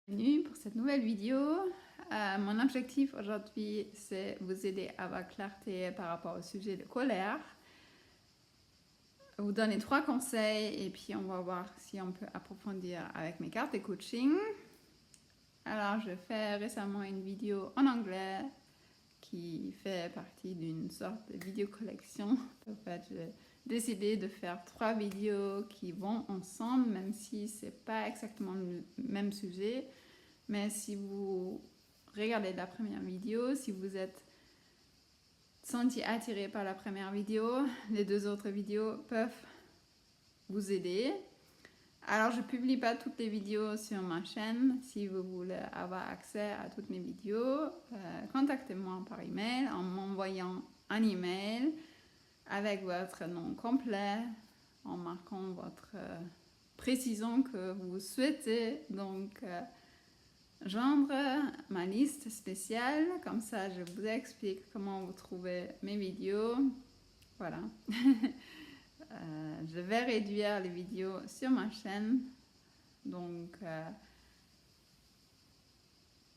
Bienvenue pour cette nouvelle vidéo. Mon objectif aujourd'hui, c'est vous aider à avoir clarté par rapport au sujet de colère. Vous donner 3 conseils et puis on va voir si on peut approfondir avec mes cartes de coaching. Alors, je fais récemment une vidéo en anglais qui fait partie d'une sorte de vidéo collection. En fait, j'ai décidé de faire 3 vidéos qui vont ensemble, même si c'est pas exactement le même sujet. Mais si vous regardez la première vidéo, si vous êtes senti attiré par la première vidéo, les 2 autres vidéos peuvent vous aider. Alors, je ne publie pas toutes les vidéos sur ma chaîne. Si vous voulez avoir accès à toutes mes vidéos, contactez-moi par email en m'envoyant un email avec votre nom complet, en marquant votre précision que vous souhaitez. Donc, joindre ma liste spéciale, comme ça je vous explique comment vous trouvez mes vidéos. Voilà. Je vais réduire les vidéos sur ma chaîne. Donc,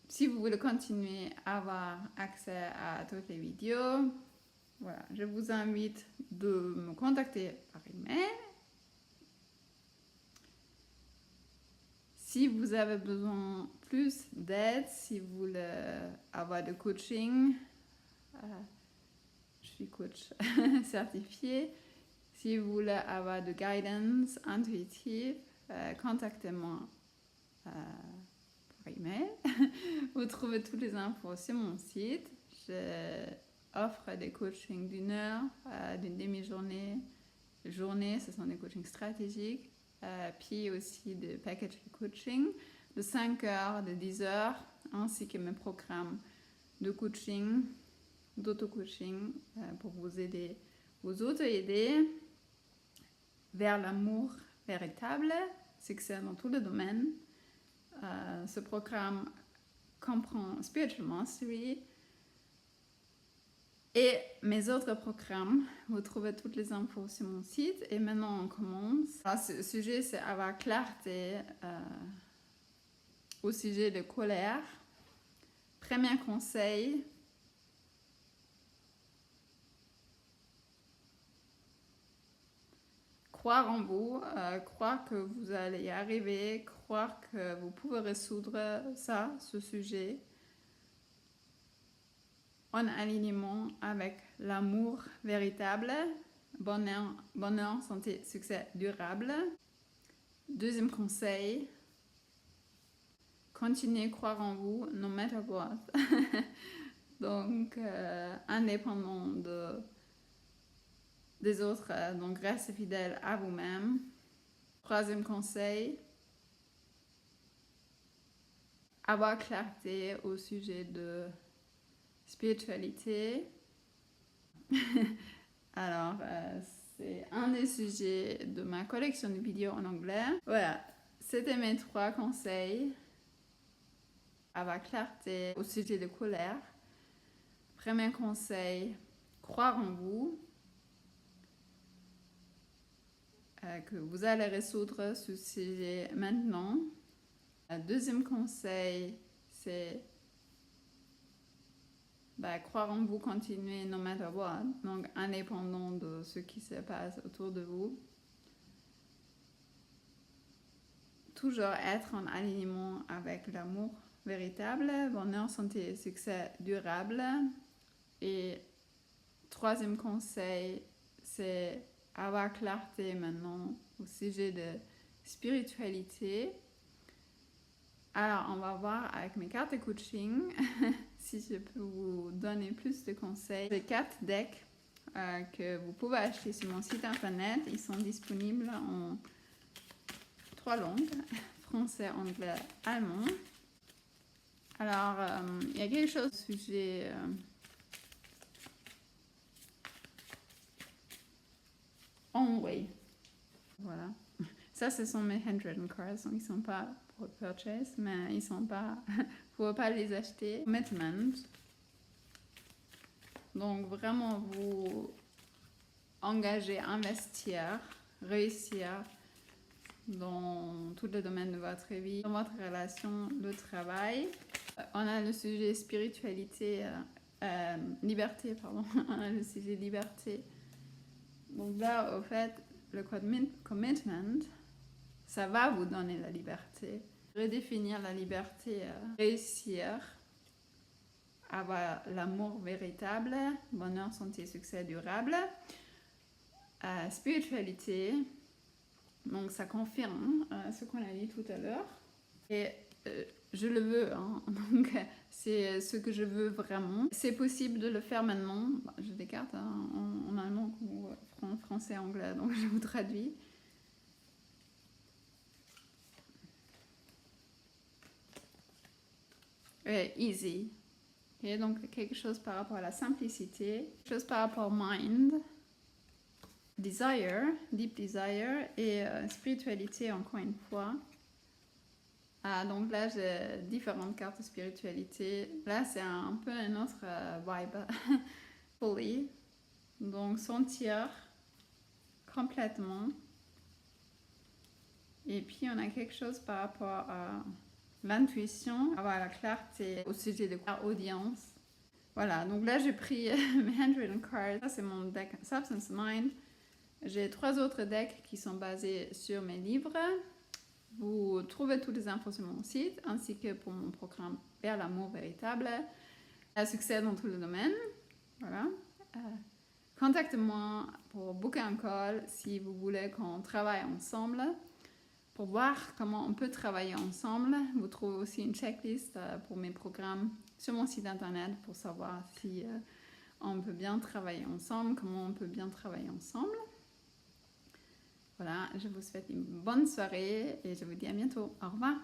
si vous voulez continuer à avoir accès à toutes les vidéos, voilà, je vous invite de me contacter par email. Si vous avez besoin plus d'aide, si vous voulez avoir de coaching, je suis coach certifié. Si vous voulez avoir de guidance intuitive, contactez-moi par email. Vous trouvez toutes les infos sur mon site. J'offre des coachings d'1 heure, d'une demi-journée, journée, ce sont des coachings stratégiques. Puis aussi des package coaching de 5 heures, de 10 heures, ainsi que mes programmes de coaching, d'auto-coaching pour vous aider, vous auto-aider vers l'amour véritable, succès dans tous les domaines. Ce programme comprend Spiritual Mastery et mes autres programmes. Vous trouvez toutes les infos sur mon site. Et maintenant, on commence. Alors, ce sujet, c'est avoir clarté au sujet de colère. Premier conseil. Croire en vous, croire que vous allez y arriver, croire que vous pouvez résoudre ça, ce sujet, en alignement avec l'amour véritable, bonheur, santé, succès durable. Deuxième conseil, continuez à croire en vous, no matter what. Donc, indépendant des autres, donc restez fidèle à vous-même. Troisième conseil, avoir clarté au sujet de spiritualité. Alors, c'est un des sujets de ma collection de vidéos en anglais. Voilà, c'était mes 3 conseils. Avoir clarté au sujet de colère. Premier conseil, croire en vous. Que vous allez résoudre ce sujet maintenant. Deuxième conseil, c'est croire en vous, continuer no matter what, donc indépendant de ce qui se passe autour de vous. Toujours être en alignement avec l'amour véritable, bonheur, santé et succès durable. Et troisième conseil, c'est avoir clarté maintenant au sujet de spiritualité. Alors, on va voir avec mes cartes de coaching si je peux vous donner plus de conseils. J'ai 4 decks que vous pouvez acheter sur mon site internet. Ils sont disponibles en 3 langues, français, anglais, allemand. Alors, il y a quelque chose au sujet on way. Voilà. Ça, ce sont mes handwritten cards, donc ils ne sont pas pour purchase, mais ils sont pas, vous ne pouvez pas les acheter. Commitment. Donc vraiment vous engager, investir, réussir dans tous les domaines de votre vie, dans votre relation, le travail. On a le sujet spiritualité, liberté, pardon. On a le sujet liberté. Donc là, au fait, le commitment, ça va vous donner la liberté. Redéfinir la liberté, réussir, avoir l'amour véritable, bonheur, santé, succès durable. Spiritualité, donc ça confirme ce qu'on a dit tout à l'heure. Et je le veux, hein. Donc c'est ce que je veux vraiment. C'est possible de le faire maintenant. Je l'écarte hein, en allemand ou en français, anglais, donc je vous traduis. Easy. Okay, donc quelque chose par rapport à la simplicité, quelque chose par rapport au mind, desire, deep desire et spiritualité encore une fois. Donc là j'ai différentes cartes de spiritualité. Là c'est un peu un autre vibe, fully. Donc sentir complètement. Et puis on a quelque chose par rapport à l'intuition, avoir la clarté au sujet de l'audience. Voilà, donc là j'ai pris mes handwritten cards. Ça c'est mon deck Substance Mind. J'ai 3 autres decks qui sont basés sur mes livres. Vous trouvez toutes les infos sur mon site, ainsi que pour mon programme Vers l'amour véritable, à succès dans tous les domaines. Voilà. Contactez-moi pour booker un call si vous voulez qu'on travaille ensemble. Pour voir comment on peut travailler ensemble, vous trouvez aussi une checklist pour mes programmes sur mon site internet pour savoir si on peut bien travailler ensemble, comment on peut bien travailler ensemble. Voilà, je vous souhaite une bonne soirée et je vous dis à bientôt. Au revoir.